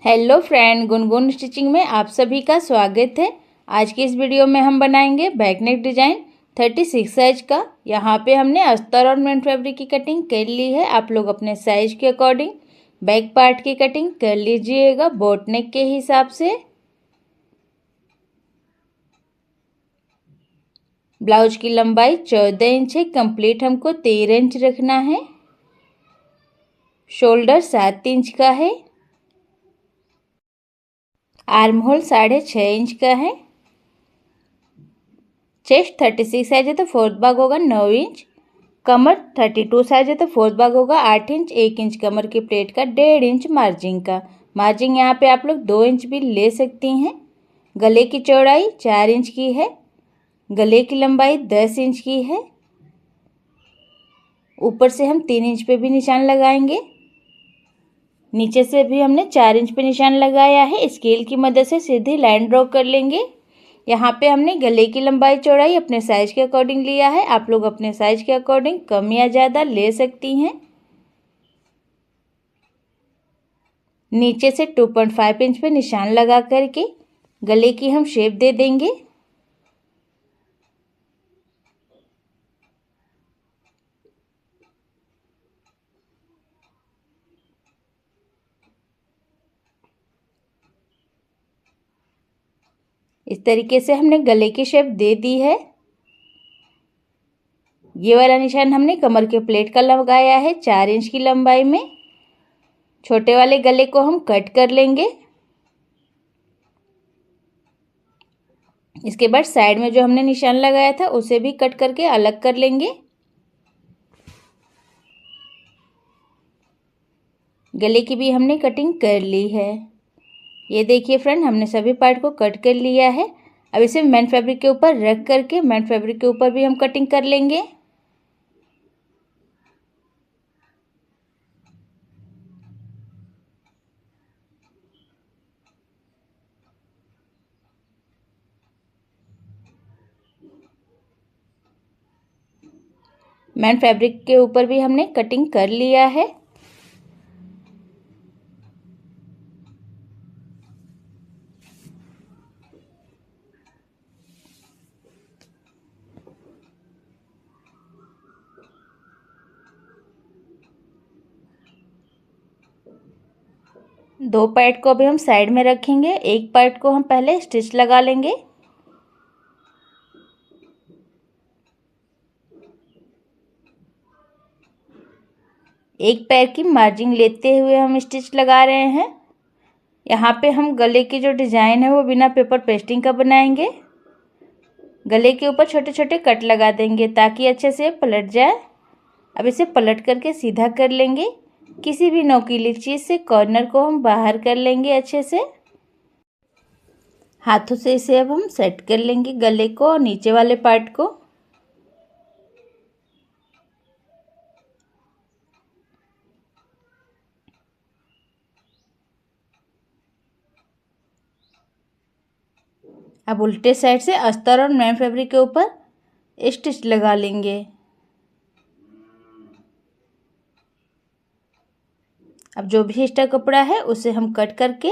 Hello friend, Gungun stitching में आप सभी का स्वागत है। आज की इस वीडियो में हम बनाएंगे बैक नेक डिजाइन 36 साइज का। यहाँ पे हमने अस्तर और मेन फैब्रिक की कटिंग कर ली है। आप लोग अपने साइज के अकॉर्डिंग बैक पार्ट की कटिंग कर लीजिएगा बोट नेक के हिसाब से। ब्लाउज की लंबाई 14 इंच है। कंप्लीट हमको 13 इंच रखना है। शोल्डर 7 इंच का है। आर्म होल 6.5 इंच का है। चेस्ट 36 साइज है तो फोर्थ भाग होगा 9 इंच। कमर 32 साइज है तो फोर्थ भाग होगा 8 इंच। 1 इंच कमर की प्लेट का 1.5 इंच मार्जिन का। मार्जिन यहाँ पे आप लोग 2 इंच भी ले सकती हैं। गले की चौड़ाई 4 इंच की है। गले की लंबाई 10 इंच की है। ऊपर से हम 3 इंच पे भी निशान लगाएंगे। नीचे से भी हमने 4 इंच पे निशान लगाया है। स्केल की मदद से सीधी लाइन ड्रॉ कर लेंगे। यहाँ पे हमने गले की लंबाई चौड़ाई अपने साइज के अकॉर्डिंग लिया है। आप लोग अपने साइज के अकॉर्डिंग कम या ज़्यादा ले सकती हैं। नीचे से 2.5 इंच पे निशान लगा करके गले की हम शेप दे देंगे। इस तरीके से हमने गले की शेप दे दी है। ये वाला निशान हमने कमर के प्लेट का लगाया है 4 इंच की लंबाई में। छोटे वाले गले को हम कट कर लेंगे। इसके बाद साइड में जो हमने निशान लगाया था उसे भी कट करके अलग कर लेंगे। गले की भी हमने कटिंग कर ली है। ये देखिए फ्रेंड, हमने सभी पार्ट को कट कर लिया है। अब इसे मेन फैब्रिक के ऊपर रख करके मेन फैब्रिक के ऊपर भी हम कटिंग कर लेंगे। मेन फैब्रिक के ऊपर भी हमने कटिंग कर लिया है। दो पार्ट को अभी हम साइड में रखेंगे। एक पार्ट को हम पहले स्टिच लगा लेंगे। एक पैर की मार्जिन लेते हुए हम स्टिच लगा रहे हैं। यहाँ पे हम गले की जो डिजाइन है वो बिना पेपर पेस्टिंग का बनाएंगे। गले के ऊपर छोटे छोटे कट लगा देंगे ताकि अच्छे से पलट जाए। अब इसे पलट करके सीधा कर लेंगे। किसी भी नोकीली चीज़ से कॉर्नर को हम बाहर कर लेंगे अच्छे से। हाथों से इसे अब हम सेट कर लेंगे गले को और नीचे वाले पार्ट को। अब उल्टे साइड से अस्तर और मेन फैब्रिक के ऊपर स्टिच लगा लेंगे। अब जो भी एक्स्ट्रा कपड़ा है उसे हम कट करके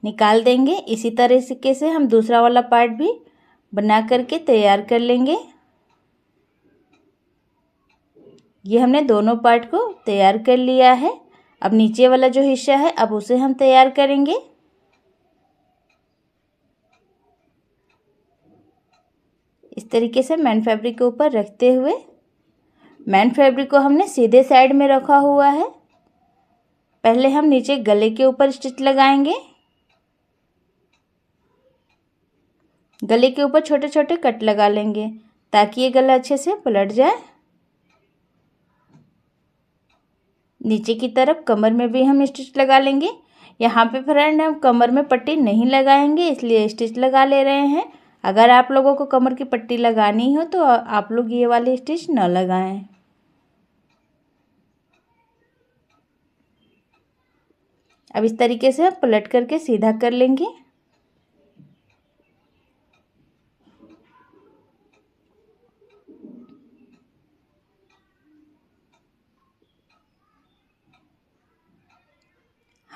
निकाल देंगे। इसी तरीके से हम दूसरा वाला पार्ट भी बना करके तैयार कर लेंगे। ये हमने दोनों पार्ट को तैयार कर लिया है। अब नीचे वाला जो हिस्सा है अब उसे हम तैयार करेंगे। इस तरीके से मेन फैब्रिक के ऊपर रखते हुए मेन फैब्रिक को हमने सीधे साइड में रखा हुआ है। पहले हम नीचे गले के ऊपर स्टिच लगाएंगे। गले के ऊपर छोटे छोटे कट लगा लेंगे ताकि ये गला अच्छे से पलट जाए। नीचे की तरफ कमर में भी हम स्टिच लगा लेंगे। यहाँ पे फ्रेंड हम कमर में पट्टी नहीं लगाएंगे इसलिए स्टिच लगा ले रहे हैं। अगर आप लोगों को कमर की पट्टी लगानी हो तो आप लोग ये वाली स्टिच न लगाएं। अब इस तरीके से हम पलट करके सीधा कर लेंगे।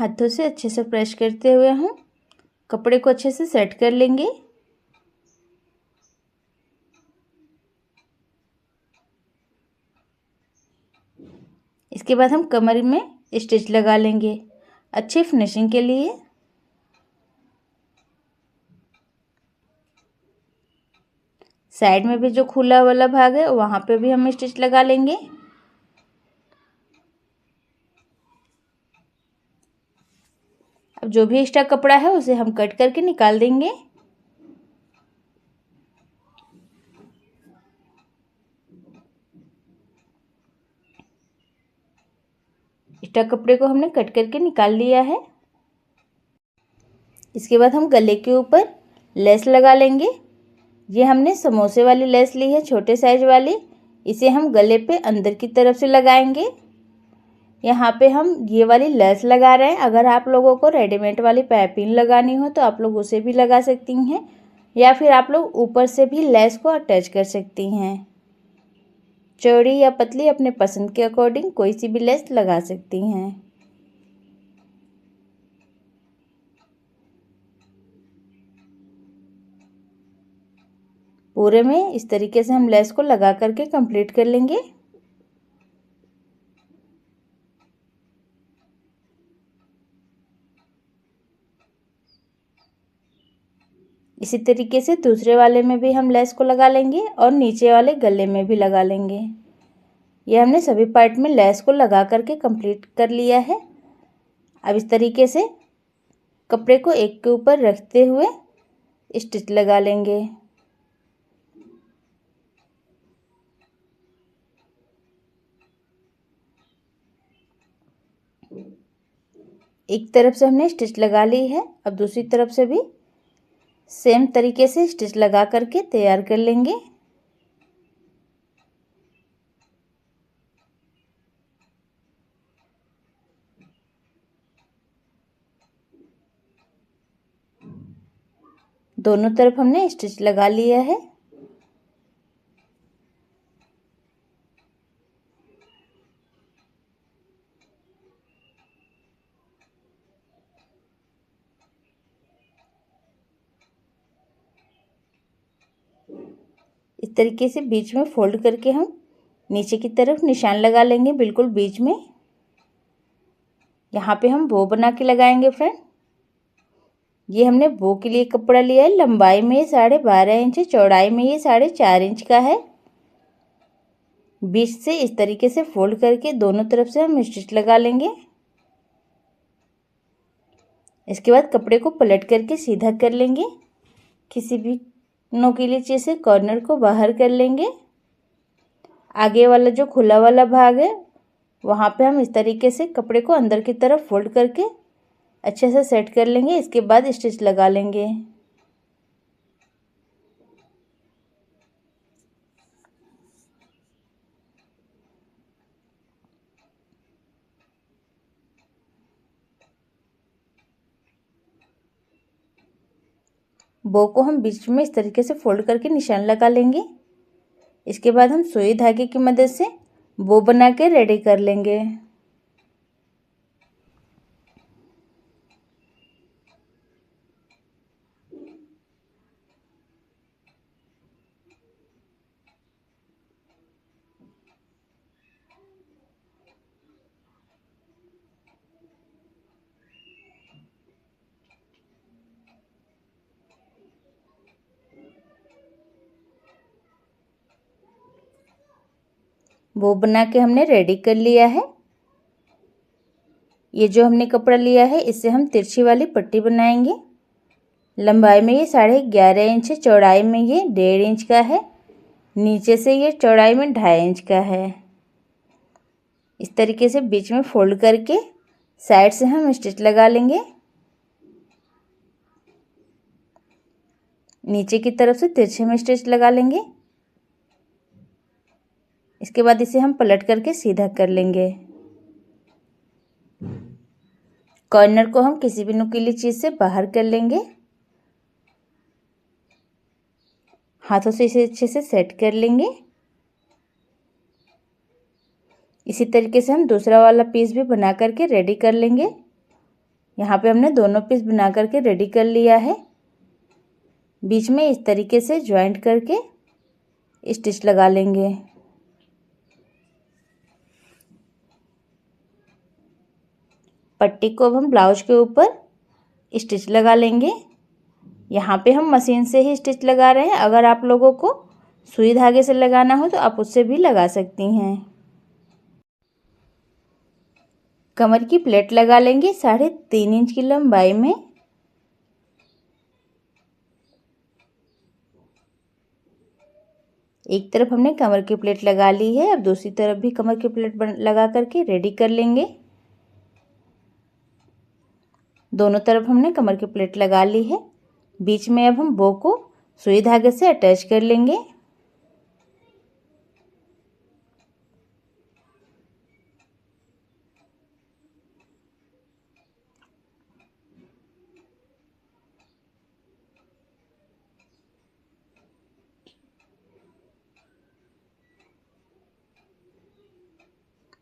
हाथों से अच्छे से प्रेस करते हुए हम कपड़े को अच्छे से सेट कर लेंगे। इसके बाद हम कमर में स्टिच लगा लेंगे अच्छी फिनिशिंग के लिए। साइड में भी जो खुला वाला भाग है वहाँ पे भी हम स्टिच लगा लेंगे। अब जो भी एक्स्ट्रा कपड़ा है उसे हम कट करके निकाल देंगे। एक्स्ट्रा कपड़े को हमने कट करके निकाल लिया है। इसके बाद हम गले के ऊपर लेस लगा लेंगे। ये हमने समोसे वाली लेस ली है, छोटे साइज वाली। इसे हम गले पे अंदर की तरफ से लगाएंगे। यहाँ पे हम ये वाली लेस लगा रहे हैं। अगर आप लोगों को रेडीमेड वाली पाइपिंग लगानी हो तो आप लोग उसे भी लगा सकती हैं, या फिर आप लोग ऊपर से भी लेस को अटैच कर सकती हैं। चौड़ी या पतली अपने पसंद के अकॉर्डिंग कोई सी भी लेस लगा सकती हैं। पूरे में इस तरीके से हम लेस को लगा करके कंप्लीट कर लेंगे। इसी तरीके से दूसरे वाले में भी हम लेस को लगा लेंगे और नीचे वाले गले में भी लगा लेंगे। ये हमने सभी पार्ट में लेस को लगा करके कंप्लीट कर लिया है। अब इस तरीके से कपड़े को एक के ऊपर रखते हुए स्टिच लगा लेंगे। एक तरफ से हमने स्टिच लगा ली है। अब दूसरी तरफ से भी सेम तरीके से स्टिच लगा करके तैयार कर लेंगे। दोनों तरफ हमने स्टिच लगा लिया है। इस तरीके से बीच में फोल्ड करके हम नीचे की तरफ निशान लगा लेंगे, बिल्कुल बीच में। यहाँ पे हम बो बना के लगाएंगे फ्रेंड। ये हमने बो के लिए कपड़ा लिया है। लंबाई में ये 12.5 इंच है, चौड़ाई में ये 4.5 इंच का है। बीच से इस तरीके से फोल्ड करके दोनों तरफ से हम स्टिच लगा लेंगे। इसके बाद कपड़े को पलट करके सीधा कर लेंगे। किसी भी नोकीली चीज़ से कॉर्नर को बाहर कर लेंगे। आगे वाला जो खुला वाला भाग है वहाँ पे हम इस तरीके से कपड़े को अंदर की तरफ फोल्ड करके अच्छे से सेट कर लेंगे। इसके बाद स्टिच लगा लेंगे। बो को हम बीच में इस तरीके से फोल्ड करके निशान लगा लेंगे। इसके बाद हम सुई धागे की मदद से बो बना के रेडी कर लेंगे। वो बना के हमने रेडी कर लिया है। ये जो हमने कपड़ा लिया है इससे हम तिरछी वाली पट्टी बनाएंगे। लंबाई में ये 11.5 इंच है, चौड़ाई में ये 1.5 इंच का है, नीचे से ये चौड़ाई में 2.5 इंच का है। इस तरीके से बीच में फोल्ड करके साइड से हम स्टिच लगा लेंगे। नीचे की तरफ से तिरछे में स्टिच लगा लेंगे। इसके बाद इसे हम पलट करके सीधा कर लेंगे। कॉर्नर को हम किसी भी नुकीली चीज़ से बाहर कर लेंगे। हाथों से इसे अच्छे से सेट कर लेंगे। इसी तरीके से हम दूसरा वाला पीस भी बना करके रेडी कर लेंगे। यहाँ पे हमने दोनों पीस बना करके रेडी कर लिया है। बीच में इस तरीके से ज्वाइंट करके स्टिच लगा लेंगे। पट्टी को अब हम ब्लाउज के ऊपर स्टिच लगा लेंगे। यहाँ पे हम मशीन से ही स्टिच लगा रहे हैं। अगर आप लोगों को सुई धागे से लगाना हो तो आप उससे भी लगा सकती हैं। कमर की प्लेट लगा लेंगे 3.5 इंच की लंबाई में। एक तरफ हमने कमर की प्लेट लगा ली है, अब दूसरी तरफ भी कमर की प्लेट लगा करके रेडी कर लेंगे। दोनों तरफ हमने कमर की प्लेट लगा ली है। बीच में अब हम बो को सुई धागे से अटैच कर लेंगे।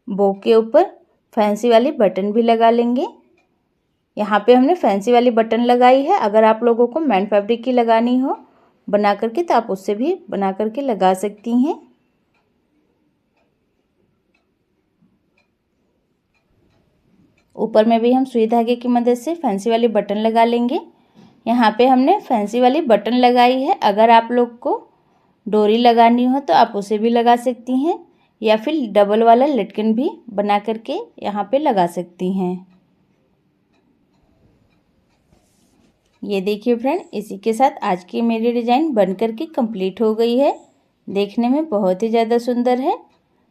बो के ऊपर फैंसी वाली बटन भी लगा लेंगे। यहाँ पे हमने फैंसी वाली बटन लगाई है। अगर आप लोगों को मैन फैब्रिक की लगानी हो बना करके तो आप उससे भी बना करके लगा सकती हैं। ऊपर में भी हम सुई धागे की मदद से फैंसी वाली बटन लगा लेंगे। यहाँ पे हमने फैंसी वाली बटन लगाई है। अगर आप लोग को डोरी लगानी हो तो आप उसे भी लगा सकती हैं या फिर डबल वाला लटकन भी बना करके यहाँ पे लगा सकती हैं। ये देखिए फ्रेंड, इसी के साथ आज की मेरी डिज़ाइन बन करके कंप्लीट हो गई है। देखने में बहुत ही ज़्यादा सुंदर है,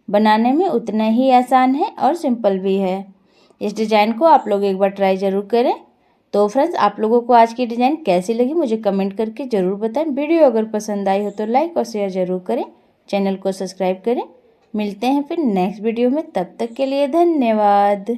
बनाने में उतना ही आसान है और सिंपल भी है। इस डिज़ाइन को आप लोग एक बार ट्राई ज़रूर करें। तो फ्रेंड्स, आप लोगों को आज की डिज़ाइन कैसी लगी मुझे कमेंट करके ज़रूर बताएं। वीडियो अगर पसंद आई हो तो लाइक और शेयर ज़रूर करें, चैनल को सब्सक्राइब करें। मिलते हैं फिर नेक्स्ट वीडियो में, तब तक के लिए धन्यवाद।